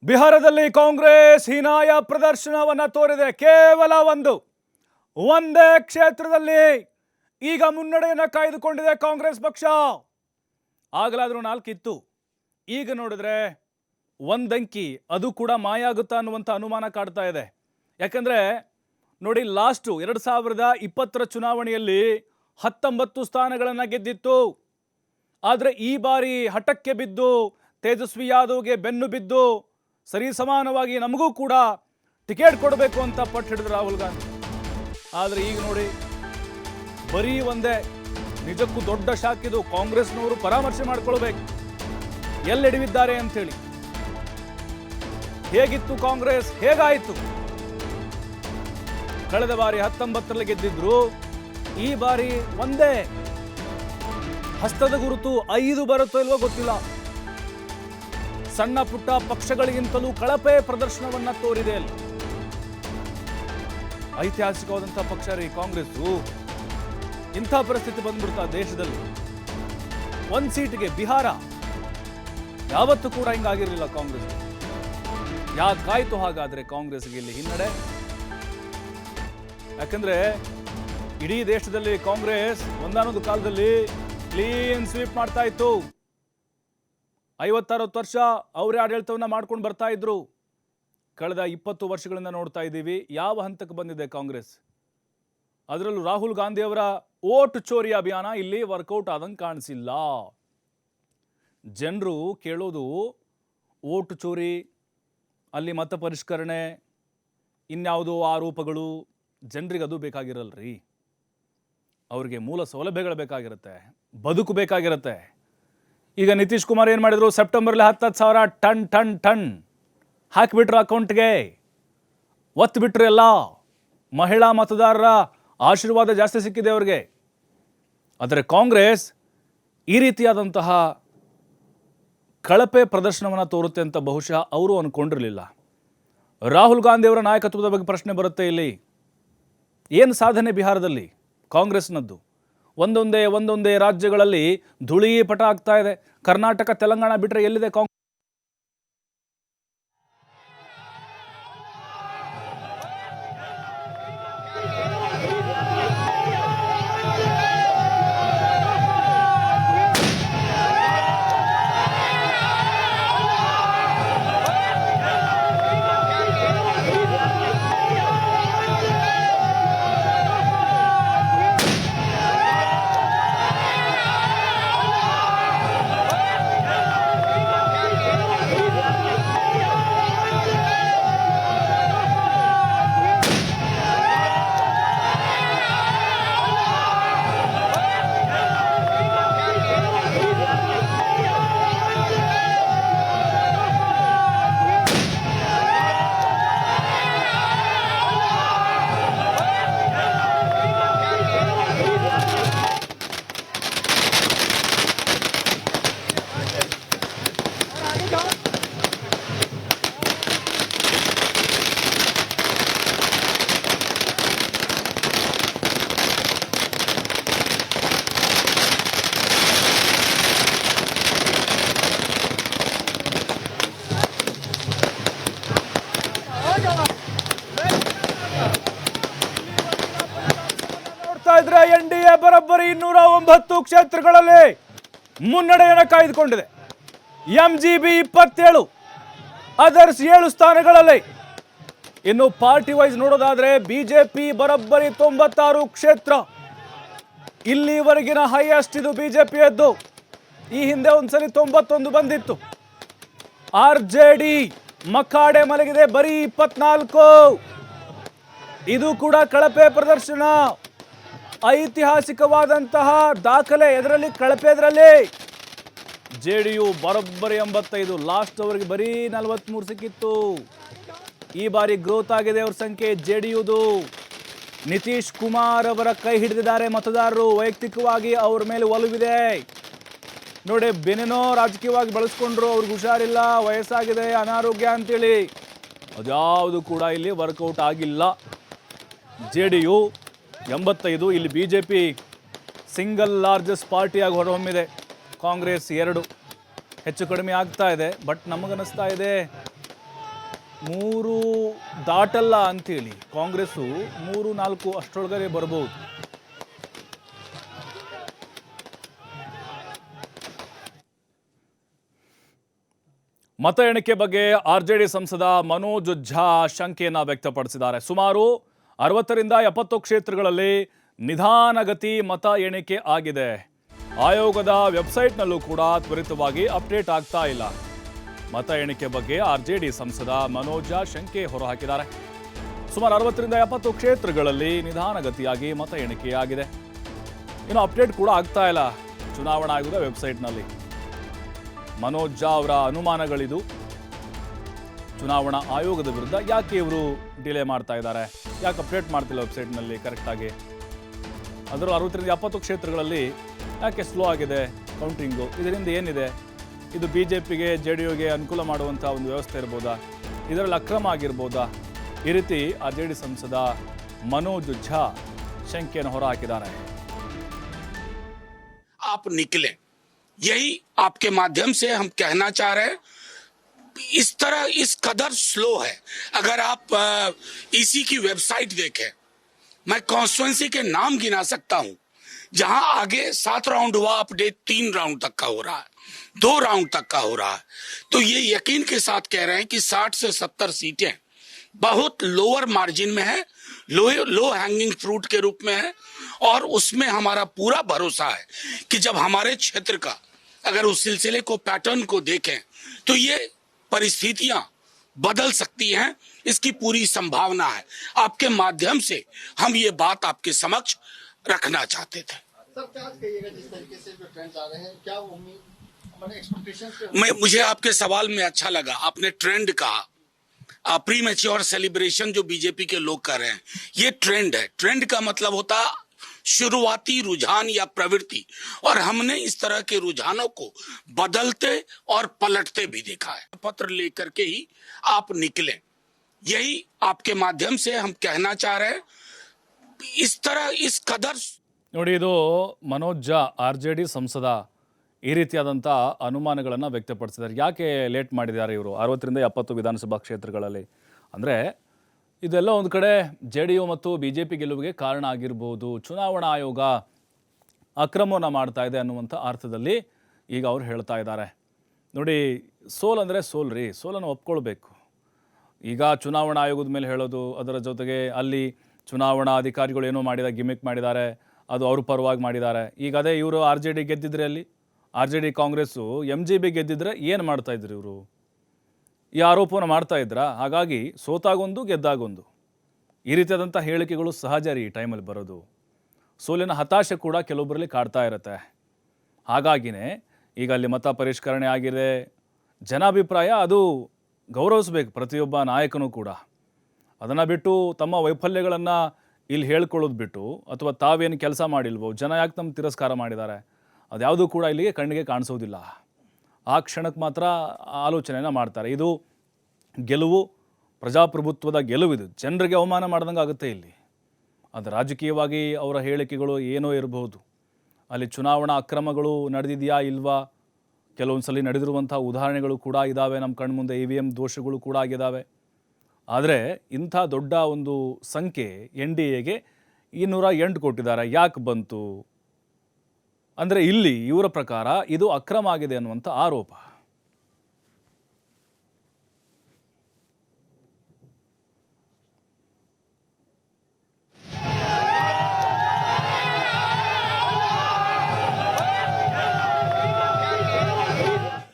ಬಿಹಾರದಲ್ಲಿ ಕಾಂಗ್ರೆಸ್ ಹೀನಾಯ ಪ್ರದರ್ಶನವನ್ನು ತೋರಿದೆ. ಕೇವಲ ಒಂದೇ ಕ್ಷೇತ್ರದಲ್ಲಿ ಈಗ ಮುನ್ನಡೆಯನ್ನು ಕಾಯ್ದುಕೊಂಡಿದೆ ಕಾಂಗ್ರೆಸ್ ಪಕ್ಷ. ಆಗಲಾದರೂ 4 ಇತ್ತು, ಈಗ ನೋಡಿದ್ರೆ ಒಂದಂಕಿ, ಅದು ಕೂಡ ಮಾಯ ಆಗುತ್ತಾ ಅನ್ನುವಂಥ ಅನುಮಾನ ಕಾಡ್ತಾ ಇದೆ. ಯಾಕಂದ್ರೆ ನೋಡಿ, ಲಾಸ್ಟ್ 2020 ಚುನಾವಣೆಯಲ್ಲಿ 19 ಸ್ಥಾನಗಳನ್ನು ಗೆದ್ದಿತ್ತು. ಆದರೆ ಈ ಬಾರಿ ಹಠಕ್ಕೆ ಬಿದ್ದು ತೇಜಸ್ವಿ ಯಾದವ್ಗೆ ಬೆನ್ನು ಬಿದ್ದು ಸರಿ ಸಮಾನವಾಗಿ ನಮಗೂ ಕೂಡ ಟಿಕೆಟ್ ಕೊಡಬೇಕು ಅಂತ ಪಟ್ಟು ಹಿಡಿದ್ರು ರಾಹುಲ್ ಗಾಂಧಿ. ಆದರೆ ಈಗ ನೋಡಿ, ಬರೀ ಒಂದೇ. ನಿಜಕ್ಕೂ ದೊಡ್ಡ ಶಾಕ್ ಇದು. ಕಾಂಗ್ರೆಸ್ನವರು ಪರಾಮರ್ಶೆ ಮಾಡ್ಕೊಳ್ಬೇಕು ಎಲ್ಲೆಡವಿದ್ದಾರೆ ಅಂತೇಳಿ. ಹೇಗಿತ್ತು ಕಾಂಗ್ರೆಸ್, ಹೇಗಾಯಿತು? ಕಳೆದ ಬಾರಿ 19ರಲ್ಲಿ ಗೆದ್ದಿದ್ರು, ಈ ಬಾರಿ ಒಂದೇ. ಹಸ್ತದ ಗುರುತು 5 ಬರುತ್ತೋ ಇಲ್ವೋ ಗೊತ್ತಿಲ್ಲ. ಸಣ್ಣ ಪುಟ್ಟ ಪಕ್ಷಗಳಿಗಿಂತಲೂ ಕಳಪೆ ಪ್ರದರ್ಶನವನ್ನ ತೋರಿದೆ ಅಲ್ಲಿ. ಐತಿಹಾಸಿಕವಾದಂತಹ ಪಕ್ಷ ರೀ ಕಾಂಗ್ರೆಸ್. ಇಂಥ ಪರಿಸ್ಥಿತಿ ಬಂದ್ಬಿಡ್ತಾ ದೇಶದಲ್ಲಿ. 1 ಸೀಟ್ಗೆ ಬಿಹಾರ ಯಾವತ್ತೂ ಕೂಡ ಹಿಂಗಾಗಿರ್ಲಿಲ್ಲ ಕಾಂಗ್ರೆಸ್. ಯಾಕಾಯ್ತು ಹಾಗಾದ್ರೆ ಕಾಂಗ್ರೆಸ್ಗೆ ಇಲ್ಲಿ ಹಿನ್ನಡೆ? ಯಾಕಂದ್ರೆ ಇಡೀ ದೇಶದಲ್ಲಿ ಕಾಂಗ್ರೆಸ್ ಒಂದಾನೊಂದು ಕಾಲದಲ್ಲಿ ಕ್ಲೀನ್ ಸ್ವೀಪ್ ಮಾಡ್ತಾ ಇತ್ತು. 50-60 ವರ್ಷ ಅವರೇ ಆಡಳಿತವನ್ನ ಮಾಡ್ಕೊಂಡು ಬರ್ತಾ ಇದ್ರು. ಕಳೆದ 20 ವರ್ಷಗಳಿಂದ ನೋಡ್ತಾ ಇದ್ದೀವಿ ಯಾವ ಹಂತಕ್ಕೆ ಬಂದಿದೆ ಕಾಂಗ್ರೆಸ್. ಅದರಲ್ಲೂ ರಾಹುಲ್ ಗಾಂಧಿ ಅವರ ಓಟ್ ಚೋರಿ ಅಭಿಯಾನ ಇಲ್ಲಿ ವರ್ಕೌಟ್ ಆದಂಗೆ ಕಾಣಿಸಿಲ್ಲ. ಜನರು ಕೇಳೋದು ಓಟ್ ಚೋರಿ, ಅಲ್ಲಿ ಮತ ಪರಿಷ್ಕರಣೆ, ಇನ್ಯಾವುದೋ ಆರೋಪಗಳು. ಜನರಿಗೆ ಅದು ಬೇಕಾಗಿರಲ್ರಿ. ಅವ್ರಿಗೆ ಮೂಲ ಸೌಲಭ್ಯಗಳು ಬೇಕಾಗಿರುತ್ತೆ, ಬದುಕು ಬೇಕಾಗಿರುತ್ತೆ. ಈಗ ನಿತೀಶ್ ಕುಮಾರ್ ಏನು ಮಾಡಿದ್ರು, ಸೆಪ್ಟೆಂಬರ್ಲಿ 10,000 ಟನ್ ಹಾಕಿಬಿಟ್ರು ಅಕೌಂಟ್ಗೆ, ಒತ್ತು ಬಿಟ್ರು. ಎಲ್ಲ ಮಹಿಳಾ ಮತದಾರರ ಆಶೀರ್ವಾದ ಜಾಸ್ತಿ ಸಿಕ್ಕಿದೆ ಅವ್ರಿಗೆ. ಆದರೆ ಕಾಂಗ್ರೆಸ್ ಈ ರೀತಿಯಾದಂತಹ ಕಳಪೆ ಪ್ರದರ್ಶನವನ್ನು ತೋರುತ್ತೆ ಅಂತ ಬಹುಶಃ ಅವರು ಅಂದ್ಕೊಂಡಿರಲಿಲ್ಲ. ರಾಹುಲ್ ಗಾಂಧಿ ಅವರ ನಾಯಕತ್ವದ ಬಗ್ಗೆ ಪ್ರಶ್ನೆ ಬರುತ್ತೆ ಇಲ್ಲಿ. ಏನು ಸಾಧನೆ ಬಿಹಾರದಲ್ಲಿ ಕಾಂಗ್ರೆಸ್ನದ್ದು? ಒಂದೊಂದೇ ರಾಜ್ಯಗಳಲ್ಲಿ ಧೂಳೀಪಟ ಆಗ್ತಾ ಇದೆ. ಕರ್ನಾಟಕ, ತೆಲಂಗಾಣ ಬಿಟ್ಟರೆ ಎಲ್ಲಿದೆ ಕಾಂಗ್ರೆಸ್? NDA ಬರೋಬ್ಬರಿ 209 ಕ್ಷೇತ್ರಗಳಲ್ಲಿ ಮುನ್ನಡೆಯನ್ನು ಕಾಯ್ದುಕೊಂಡಿದೆ. MGB 27, ಅದರ್ಸ್ 7 ಸ್ಥಾನಗಳಲ್ಲಿ. ಇನ್ನು ಪಾರ್ಟಿ ವೈಸ್ ನೋಡೋದಾದ್ರೆ ಬಿಜೆಪಿ ಬರೋಬ್ಬರಿ 96 ಕ್ಷೇತ್ರ. ಇಲ್ಲಿವರೆಗಿನ ಹೈಯೆಸ್ಟ್ ಇದು ಬಿಜೆಪಿಯದ್ದು. ಈ ಹಿಂದೆ ಒಂದ್ಸಲಿ 91 ಬಂದಿತ್ತು. RJD ಮಖಾಡೆ ಮಲಗಿದೆ ಬರೀ 24. ಇದು ಕೂಡ ಕಳಪೆ ಪ್ರದರ್ಶನ. ಐತಿಹಾಸಿಕವಾದಂತಹ ದಾಖಲೆ ಎದರಲ್ಲಿ? ಕಳಪೆ ಎದರಲ್ಲಿ? JDU ಬರೋಬ್ಬರಿ 85, ಲಾಸ್ಟ್ ಅವರಿಗೆ ಬರೀ 43 ಸಿಕ್ಕಿತ್ತು. ಈ ಬಾರಿ ಗ್ರೋತ್ ಆಗಿದೆ ಅವ್ರ ಸಂಖ್ಯೆ JDUದು. ನಿತೀಶ್ ಕುಮಾರ್ ಅವರ ಕೈ ಹಿಡಿದಿದ್ದಾರೆ ಮತದಾರರು. ವೈಯಕ್ತಿಕವಾಗಿ ಅವ್ರ ಮೇಲೆ ಒಲವಿದೆ ನೋಡಿ. ಬೆನೇನೋ ರಾಜಕೀಯವಾಗಿ ಬಳಸ್ಕೊಂಡ್ರು, ಅವ್ರಿಗೆ ಹುಷಾರಿಲ್ಲ, ವಯಸ್ಸಾಗಿದೆ, ಅನಾರೋಗ್ಯ ಅಂತೇಳಿ. ಅದ್ಯಾವುದು ಕೂಡ ಇಲ್ಲಿ ವರ್ಕೌಟ್ ಆಗಿಲ್ಲ. JDU 85, ಇಲ್ಲಿ ಬಿಜೆಪಿ ಸಿಂಗಲ್ ಲಾರ್ಜೆಸ್ಟ್ ಪಾರ್ಟಿಯಾಗಿ ಹೊರಹೊಮ್ಮಿದೆ. ಕಾಂಗ್ರೆಸ್ 2 ಹೆಚ್ಚು ಕಡಿಮೆ ಆಗ್ತಾ ಇದೆ. ಬಟ್ ನಮಗನ್ನಿಸ್ತಾ ಇದೆ ಮೂರು ದಾಟಲ್ಲ ಅಂತೇಳಿ ಕಾಂಗ್ರೆಸ್ಸು 3-4 ಅಷ್ಟರೊಳಗಡೆ ಬರ್ಬೋದು. ಮತ ಎಣಿಕೆ ಬಗ್ಗೆ ಆರ್ಜೆಡಿ ಸಂಸದ ಮನೋಜ್ ಝಾ ಶಂಕೆಯನ್ನ ವ್ಯಕ್ತಪಡಿಸಿದ್ದಾರೆ. ಸುಮಾರು 60ರಿಂದ 70 ಕ್ಷೇತ್ರಗಳಲ್ಲಿ ನಿಧಾನಗತಿ ಮತ ಎಣಿಕೆ ಆಗಿದೆ. ಆಯೋಗದ ವೆಬ್ಸೈಟ್ನಲ್ಲೂ ಕೂಡ ತ್ವರಿತವಾಗಿ ಅಪ್ಡೇಟ್ ಆಗ್ತಾ ಇಲ್ಲ. ಮತ ಎಣಿಕೆ ಬಗ್ಗೆ ಆರ್ಜೆಡಿ ಸಂಸದ ಮನೋಜ್ ಝಾ ಶಂಕೆ ಹೊರಹಾಕಿದ್ದಾರೆ. ಸುಮಾರು 60ರಿಂದ 70 ಕ್ಷೇತ್ರಗಳಲ್ಲಿ ನಿಧಾನಗತಿಯಾಗಿ ಮತ ಎಣಿಕೆಯಾಗಿದೆ. ಇನ್ನು ಅಪ್ಡೇಟ್ ಕೂಡ ಆಗ್ತಾ ಇಲ್ಲ ಚುನಾವಣಾ ಆಯೋಗದ ವೆಬ್ಸೈಟ್ನಲ್ಲಿ. ಮನೋಜ್ ಝಾ ಅವರ ಅನುಮಾನಗಳಿದು. ಚುನಾವಣಾ ಆಯೋಗದ ವಿರುದ್ಧ ಯಾಕೆ ಇವರು ಡಿಲೇ ಮಾಡ್ತಾ ಇದ್ದಾರೆ, ಯಾಕೆ ಅಪ್ಡೇಟ್ ಮಾಡ್ತಿಲ್ಲ ವೆಬ್ಸೈಟ್ನಲ್ಲಿ ಕರೆಕ್ಟಾಗಿ, ಅದರ 60ರಿಂದ 70 ಕ್ಷೇತ್ರಗಳಲ್ಲಿ ಯಾಕೆ ಸ್ಲೋ ಆಗಿದೆ ಕೌಂಟಿಂಗು, ಇದರಿಂದ ಏನಿದೆ, ಇದು BJPಗೆ JDUಗೆ ಅನುಕೂಲ ಮಾಡುವಂಥ ಒಂದು ವ್ಯವಸ್ಥೆ ಇರ್ಬೋದಾ, ಇದರಲ್ಲಿ ಅಕ್ರಮ ಆಗಿರ್ಬೋದಾ, ಈ ರೀತಿ RJD ಸಂಸದ ಮನೋಜ್ ಝಾ ಶಂಕೆಯನ್ನು ಹೊರಹಾಕಿದ್ದಾರೆ. आप निकले, यही आपके माध्यम से हम कहना चाह रहे हैं. इस तरह इस कदर स्लो है. अगर आप इसी की वेबसाइट देखें, मैं कॉन्स्टिट्यूएंसी के नाम गिना सकता हूं जहां आगे 7 राउंड हुआ, अपडेट 3 राउंड तक का हो रहा है, 2 राउंड तक का हो रहा है. तो ये यकीन के साथ कह रहे हैं कि 60 से 70 सीटें बहुत लोअर मार्जिन में है, लो हैंगिंग फ्रूट के रूप में है. और उसमें हमारा पूरा भरोसा है कि जब हमारे क्षेत्र का अगर उस सिलसिले को पैटर्न को देखें तो ये परिस्थितियां बदल सकती हैं. इसकी पूरी संभावना है. आपके माध्यम से हम ये बात आपके समक्ष रखना चाहते थे. सर क्या कहिएगा, जिस तरीके से जो ट्रेंड्स आ रहे हैं, क्या उम्मीद हमारे एक्सपेक्टेशंस मुझे आपके सवाल में अच्छा लगा, आपने ट्रेंड कहा. प्री मैच्योर सेलिब्रेशन जो बीजेपी के लोग कर रहे हैं, ये ट्रेंड है. ट्रेंड का मतलब होता शुरुआती रुझान या प्रवृत्ति, और हमने इस तरह के रुझानों को बदलते और पलटते भी देखा है. पत्र लेकर के ही आप निकले, यही आपके माध्यम से हम कहना चाह रहे हैं. इस तरह इस कदर ನೋಡಿ, ಇದು ಮನೋಜ್ ಝಾ RJD ಸಂಸದ ಈ ರೀತಿಯಾದಂಥ ಅನುಮಾನಗಳನ್ನು ವ್ಯಕ್ತಪಡಿಸಿದ್ದಾರೆ. ಯಾಕೆ ಲೇಟ್ ಮಾಡಿದ್ದಾರೆ ಇವರು 60ರಿಂದ 70 ವಿಧಾನಸಭಾ ಕ್ಷೇತ್ರಗಳಲ್ಲಿ ಅಂದರೆ ಇದೆಲ್ಲ ಒಂದು ಕಡೆ JDU ಮತ್ತು BJP ಗೆಲುವಿಗೆ ಕಾರಣ ಆಗಿರ್ಬೋದು. ಚುನಾವಣಾ ಆಯೋಗ ಅಕ್ರಮವನ್ನು ಮಾಡ್ತಾ ಇದೆ ಅನ್ನುವಂಥ ಅರ್ಥದಲ್ಲಿ ಈಗ ಅವ್ರು ಹೇಳ್ತಾ ಇದ್ದಾರೆ. ನೋಡಿ, ಸೋಲಂದರೆ ಸೋಲ್ರಿ, ಸೋಲನ್ನು ಒಪ್ಕೊಳ್ಬೇಕು. ಈಗ ಚುನಾವಣಾ ಆಯೋಗದ ಮೇಲೆ ಹೇಳೋದು, ಅದರ ಜೊತೆಗೆ ಅಲ್ಲಿ ಚುನಾವಣಾ ಅಧಿಕಾರಿಗಳು ಏನೋ ಗಿಮಿಕ್ ಮಾಡಿದ್ದಾರೆ, ಅದು ಅವ್ರ ಪರವಾಗಿ ಮಾಡಿದ್ದಾರೆ. ಈಗ ಅದೇ ಇವರು RJD ಗೆದ್ದಿದ್ರೆ, ಅಲ್ಲಿ RJD ಕಾಂಗ್ರೆಸ್ಸು MGB ಗೆದ್ದಿದ್ರೆ ಏನು ಮಾಡ್ತಾಯಿದ್ರು ಇವರು? ಈ ಆರೋಪವನ್ನು ಮಾಡ್ತಾ ಇದ್ರಾ? ಹಾಗಾಗಿ ಸೋತಾಗೊಂದು ಗೆದ್ದಾಗೊಂದು ಈ ರೀತಿಯಾದಂಥ ಹೇಳಿಕೆಗಳು ಸಹಜ ರೀ ಈ ಟೈಮಲ್ಲಿ ಬರೋದು. ಸೋಲಿನ ಹತಾಶೆ ಕೂಡ ಕೆಲವೊಬ್ಬರಲ್ಲಿ ಕಾಡ್ತಾ ಇರುತ್ತೆ. ಹಾಗಾಗಿನೇ ಈಗ ಅಲ್ಲಿ ಮತ ಪರಿಷ್ಕರಣೆ ಆಗಿದೆ. ಜನಾಭಿಪ್ರಾಯ ಅದು ಗೌರವಿಸಬೇಕು ಪ್ರತಿಯೊಬ್ಬ ನಾಯಕನೂ ಕೂಡ. ಅದನ್ನು ಬಿಟ್ಟು ತಮ್ಮ ವೈಫಲ್ಯಗಳನ್ನು ಇಲ್ಲಿ ಹೇಳ್ಕೊಳ್ಳೋದು ಬಿಟ್ಟು, ಅಥವಾ ತಾವೇನು ಕೆಲಸ ಮಾಡಿಲ್ವೋ, ಜನ ಯಾಕೆ ತಮ್ಮ ತಿರಸ್ಕಾರ ಮಾಡಿದ್ದಾರೆ, ಅದ್ಯಾವುದೂ ಕೂಡ ಇಲ್ಲಿಗೆ ಕಣ್ಣಿಗೆ ಕಾಣಿಸೋದಿಲ್ಲ. ಆ ಕ್ಷಣಕ್ಕೆ ಮಾತ್ರ ಆಲೋಚನೆಯನ್ನು ಮಾಡ್ತಾರೆ. ಇದು ಗೆಲುವು, ಪ್ರಜಾಪ್ರಭುತ್ವದ ಗೆಲುವಿದು. ಜನರಿಗೆ ಅವಮಾನ ಮಾಡ್ದಂಗೆ ಆಗುತ್ತೆ ಇಲ್ಲಿ. ಅದು ರಾಜಕೀಯವಾಗಿ ಅವರ ಹೇಳಿಕೆಗಳು ಏನೋ ಇರಬಹುದು. ಅಲ್ಲಿ ಚುನಾವಣಾ ಅಕ್ರಮಗಳು ನಡೆದಿದೆಯಾ ಇಲ್ವಾ, ಕೆಲವೊಂದು ಸಲ ನಡೆದಿರುವಂಥ ಉದಾಹರಣೆಗಳು ಕೂಡ ಇದ್ದಾವೆ ನಮ್ಮ ಕಣ್ಮುಂದೆ. EVM ದೋಷಗಳು ಕೂಡ ಆಗಿದ್ದಾವೆ. ಆದರೆ ಇಂಥ ದೊಡ್ಡ ಒಂದು ಸಂಖ್ಯೆ NDAಗೆ 208 ಕೊಟ್ಟಿದ್ದಾರೆ. ಯಾಕೆ ಬಂತು ಅಂದರೆ ಇಲ್ಲಿ ಇವರ ಪ್ರಕಾರ ಇದು ಅಕ್ರಮ ಆಗಿದೆ ಅನ್ನುವಂಥ ಆರೋಪ.